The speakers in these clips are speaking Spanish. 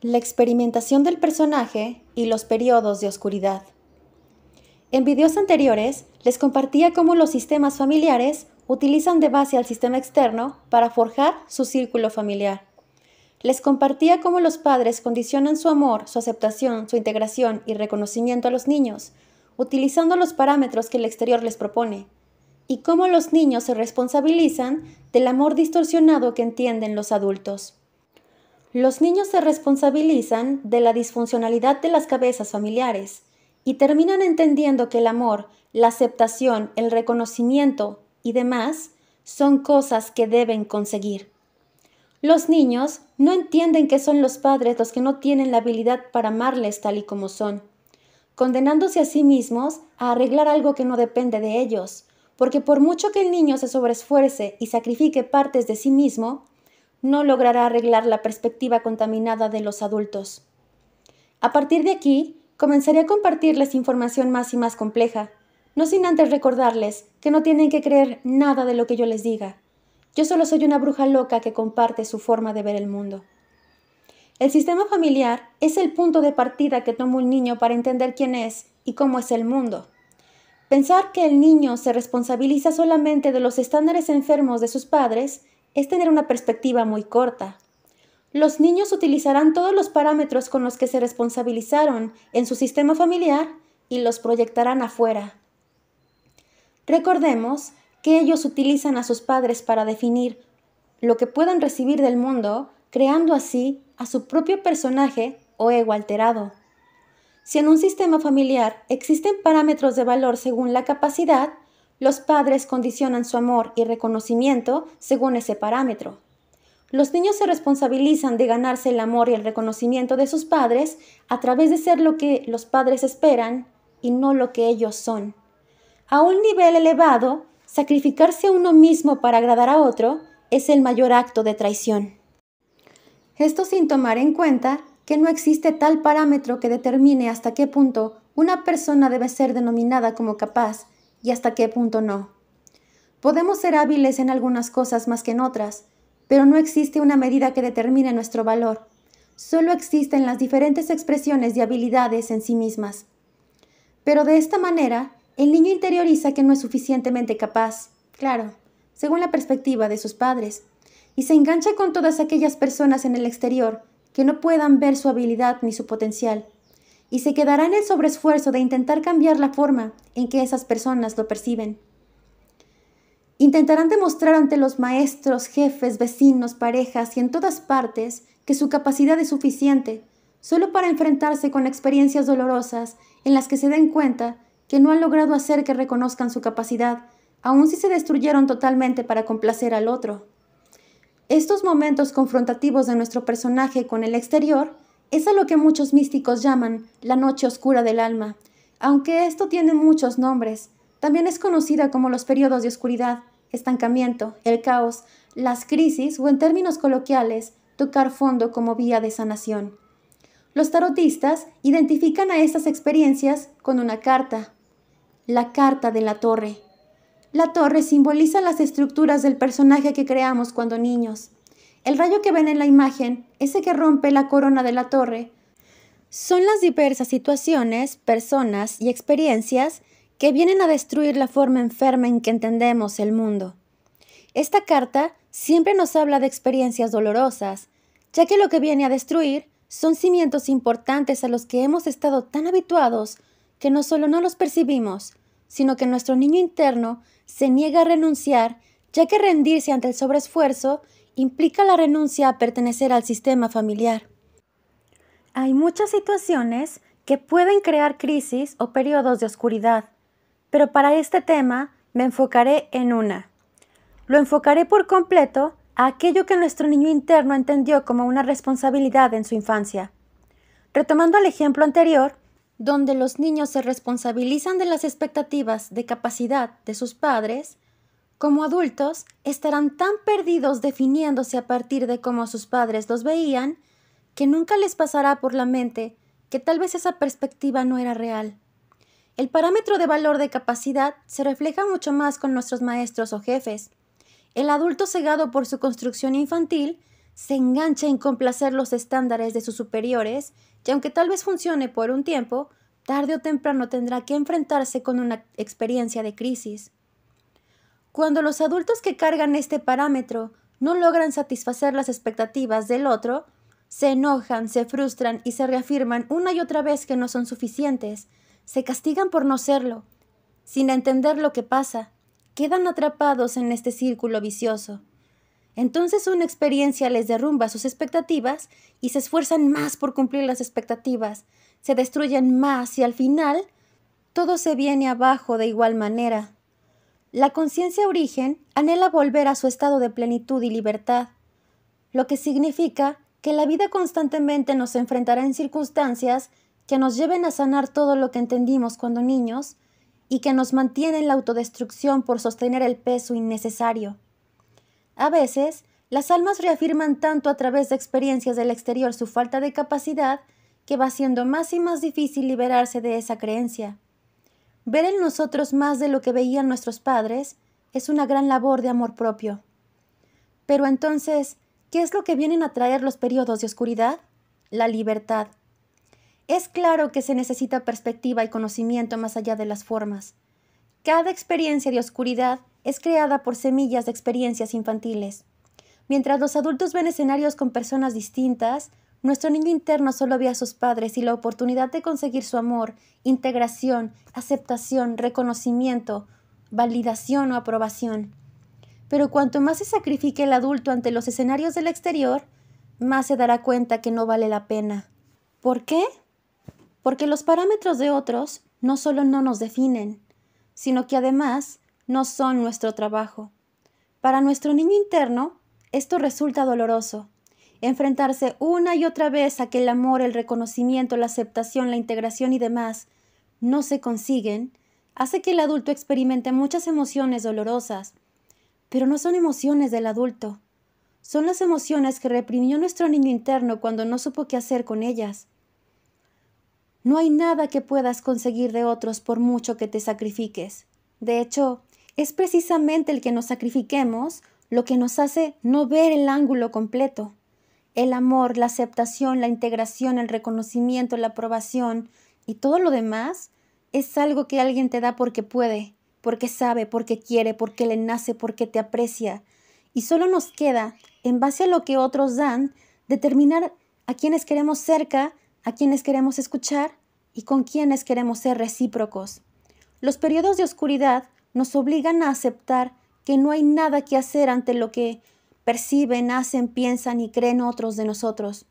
La experimentación del personaje y los periodos de oscuridad. En videos anteriores les compartía cómo los sistemas familiares utilizan de base al sistema externo para forjar su círculo familiar. Les compartía cómo los padres condicionan su amor, su aceptación, su integración y reconocimiento a los niños, utilizando los parámetros que el exterior les propone, y cómo los niños se responsabilizan del amor distorsionado que entienden los adultos. Los niños se responsabilizan de la disfuncionalidad de las cabezas familiares y terminan entendiendo que el amor, la aceptación, el reconocimiento y demás son cosas que deben conseguir. Los niños no entienden que son los padres los que no tienen la habilidad para amarles tal y como son, condenándose a sí mismos a arreglar algo que no depende de ellos, porque por mucho que el niño se sobreesfuerce y sacrifique partes de sí mismo, no logrará arreglar la perspectiva contaminada de los adultos. A partir de aquí, comenzaré a compartirles información más y más compleja, no sin antes recordarles que no tienen que creer nada de lo que yo les diga. Yo solo soy una bruja loca que comparte su forma de ver el mundo. El sistema familiar es el punto de partida que toma un niño para entender quién es y cómo es el mundo. Pensar que el niño se responsabiliza solamente de los estándares enfermos de sus padres es tener una perspectiva muy corta. Los niños utilizarán todos los parámetros con los que se responsabilizaron en su sistema familiar y los proyectarán afuera. Recordemos que ellos utilizan a sus padres para definir lo que puedan recibir del mundo, creando así a su propio personaje o ego alterado. Si en un sistema familiar existen parámetros de valor según la capacidad, los padres condicionan su amor y reconocimiento según ese parámetro. Los niños se responsabilizan de ganarse el amor y el reconocimiento de sus padres a través de ser lo que los padres esperan y no lo que ellos son. A un nivel elevado, sacrificarse a uno mismo para agradar a otro es el mayor acto de traición. Esto sin tomar en cuenta que no existe tal parámetro que determine hasta qué punto una persona debe ser denominada como capaz y hasta qué punto no. Podemos ser hábiles en algunas cosas más que en otras, pero no existe una medida que determine nuestro valor. Solo existen las diferentes expresiones de habilidades en sí mismas. Pero de esta manera, el niño interioriza que no es suficientemente capaz, claro, según la perspectiva de sus padres, y se engancha con todas aquellas personas en el exterior que no puedan ver su habilidad ni su potencial, y se quedará en el sobreesfuerzo de intentar cambiar la forma en que esas personas lo perciben. Intentarán demostrar ante los maestros, jefes, vecinos, parejas y en todas partes que su capacidad es suficiente, solo para enfrentarse con experiencias dolorosas en las que se den cuenta que no han logrado hacer que reconozcan su capacidad, aun si se destruyeron totalmente para complacer al otro. Estos momentos confrontativos de nuestro personaje con el exterior es a lo que muchos místicos llaman la noche oscura del alma. Aunque esto tiene muchos nombres, también es conocida como los periodos de oscuridad, estancamiento, el caos, las crisis o en términos coloquiales, tocar fondo como vía de sanación. Los tarotistas identifican a estas experiencias con una carta, la carta de la torre. La torre simboliza las estructuras del personaje que creamos cuando niños. El rayo que ven en la imagen, ese que rompe la corona de la torre, son las diversas situaciones, personas y experiencias que vienen a destruir la forma enferma en que entendemos el mundo. Esta carta siempre nos habla de experiencias dolorosas, ya que lo que viene a destruir son cimientos importantes a los que hemos estado tan habituados que no solo no los percibimos, sino que nuestro niño interno se niega a renunciar, ya que rendirse ante el sobreesfuerzo implica la renuncia a pertenecer al sistema familiar. Hay muchas situaciones que pueden crear crisis o periodos de oscuridad, pero para este tema me enfocaré en una. Lo enfocaré por completo a aquello que nuestro niño interno entendió como una responsabilidad en su infancia. Retomando el ejemplo anterior, donde los niños se responsabilizan de las expectativas de capacidad de sus padres, como adultos estarán tan perdidos definiéndose a partir de cómo sus padres los veían, que nunca les pasará por la mente que tal vez esa perspectiva no era real. El parámetro de valor de capacidad se refleja mucho más con nuestros maestros o jefes. El adulto cegado por su construcción infantil se engancha en complacer los estándares de sus superiores y aunque tal vez funcione por un tiempo, tarde o temprano tendrá que enfrentarse con una experiencia de crisis. Cuando los adultos que cargan este parámetro no logran satisfacer las expectativas del otro, se enojan, se frustran y se reafirman una y otra vez que no son suficientes, se castigan por no serlo, sin entender lo que pasa, quedan atrapados en este círculo vicioso. Entonces una experiencia les derrumba sus expectativas y se esfuerzan más por cumplir las expectativas, se destruyen más y al final todo se viene abajo de igual manera. La conciencia origen anhela volver a su estado de plenitud y libertad, lo que significa que la vida constantemente nos enfrentará en circunstancias que nos lleven a sanar todo lo que entendimos cuando niños y que nos mantienen en la autodestrucción por sostener el peso innecesario. A veces, las almas reafirman tanto a través de experiencias del exterior su falta de capacidad que va siendo más y más difícil liberarse de esa creencia. Ver en nosotros más de lo que veían nuestros padres es una gran labor de amor propio. Pero entonces, ¿qué es lo que vienen a traer los periodos de oscuridad? La libertad. Es claro que se necesita perspectiva y conocimiento más allá de las formas. Cada experiencia de oscuridad es creada por semillas de experiencias infantiles. Mientras los adultos ven escenarios con personas distintas, nuestro niño interno solo ve a sus padres y la oportunidad de conseguir su amor, integración, aceptación, reconocimiento, validación o aprobación. Pero cuanto más se sacrifique el adulto ante los escenarios del exterior, más se dará cuenta que no vale la pena. ¿Por qué? Porque los parámetros de otros no solo no nos definen, sino que además no son nuestro trabajo. Para nuestro niño interno, esto resulta doloroso. Enfrentarse una y otra vez a que el amor, el reconocimiento, la aceptación, la integración y demás no se consiguen, hace que el adulto experimente muchas emociones dolorosas. Pero no son emociones del adulto. Son las emociones que reprimió nuestro niño interno cuando no supo qué hacer con ellas. No hay nada que puedas conseguir de otros por mucho que te sacrifiques. De hecho, es precisamente el que nos sacrifiquemos lo que nos hace no ver el ángulo completo. El amor, la aceptación, la integración, el reconocimiento, la aprobación y todo lo demás es algo que alguien te da porque puede, porque sabe, porque quiere, porque le nace, porque te aprecia. Y solo nos queda, en base a lo que otros dan, determinar a quienes queremos cerca, a quienes queremos escuchar y con quienes queremos ser recíprocos. Los periodos de oscuridad nos obligan a aceptar que no hay nada que hacer ante lo que perciben, hacen, piensan y creen otros de nosotros,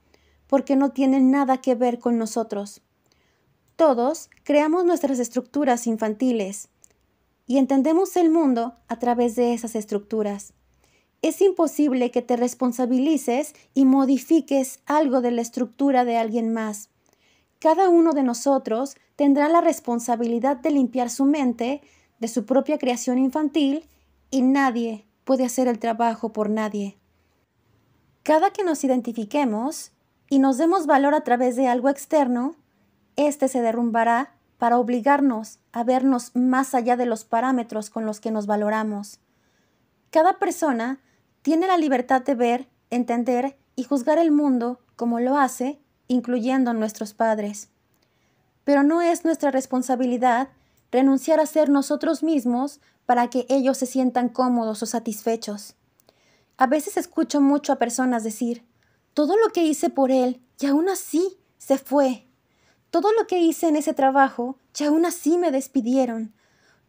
porque no tienen nada que ver con nosotros. Todos creamos nuestras estructuras infantiles y entendemos el mundo a través de esas estructuras. Es imposible que te responsabilices y modifiques algo de la estructura de alguien más. Cada uno de nosotros tendrá la responsabilidad de limpiar su mente de su propia creación infantil y nadie puede hacer el trabajo por nadie. Cada que nos identifiquemos y nos demos valor a través de algo externo, este se derrumbará para obligarnos a vernos más allá de los parámetros con los que nos valoramos. Cada persona tiene la libertad de ver, entender y juzgar el mundo como lo hace, incluyendo nuestros padres. Pero no es nuestra responsabilidad renunciar a ser nosotros mismos para que ellos se sientan cómodos o satisfechos. A veces escucho mucho a personas decir, todo lo que hice por él y aún así se fue. Todo lo que hice en ese trabajo y aún así me despidieron.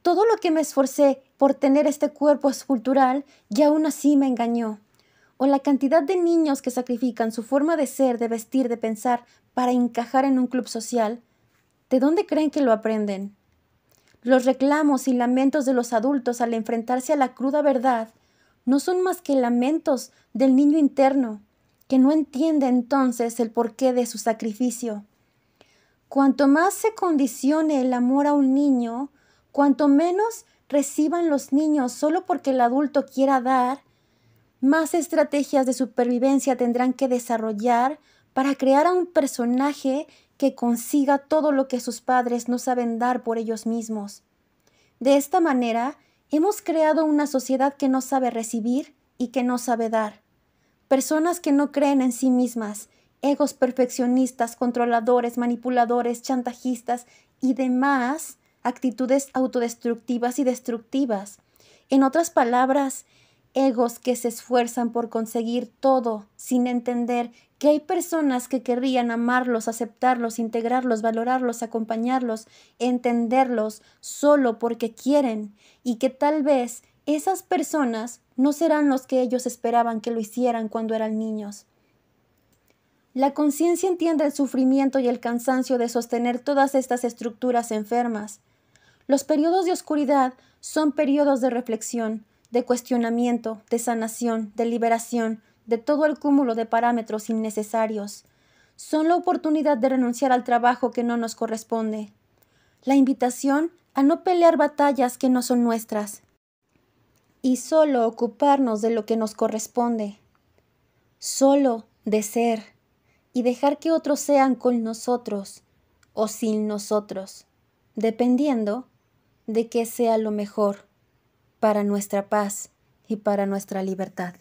Todo lo que me esforcé por tener este cuerpo escultural y aún así me engañó. O la cantidad de niños que sacrifican su forma de ser, de vestir, de pensar para encajar en un club social. ¿De dónde creen que lo aprenden? Los reclamos y lamentos de los adultos al enfrentarse a la cruda verdad no son más que lamentos del niño interno, que no entiende entonces el porqué de su sacrificio. Cuanto más se condicione el amor a un niño, cuanto menos reciban los niños solo porque el adulto quiera dar, más estrategias de supervivencia tendrán que desarrollar para crear a un personaje que consiga todo lo que sus padres no saben dar por ellos mismos. De esta manera, hemos creado una sociedad que no sabe recibir y que no sabe dar. Personas que no creen en sí mismas, egos perfeccionistas, controladores, manipuladores, chantajistas y demás actitudes autodestructivas y destructivas. En otras palabras, egos que se esfuerzan por conseguir todo sin entender que hay personas que querrían amarlos, aceptarlos, integrarlos, valorarlos, acompañarlos, entenderlos solo porque quieren y que tal vez esas personas no serán los que ellos esperaban que lo hicieran cuando eran niños. La conciencia entiende el sufrimiento y el cansancio de sostener todas estas estructuras enfermas. Los periodos de oscuridad son periodos de reflexión, de cuestionamiento, de sanación, de liberación, de todo el cúmulo de parámetros innecesarios. Son la oportunidad de renunciar al trabajo que no nos corresponde. La invitación a no pelear batallas que no son nuestras y solo ocuparnos de lo que nos corresponde. Solo de ser y dejar que otros sean con nosotros o sin nosotros, dependiendo de qué sea lo mejor para nuestra paz y para nuestra libertad.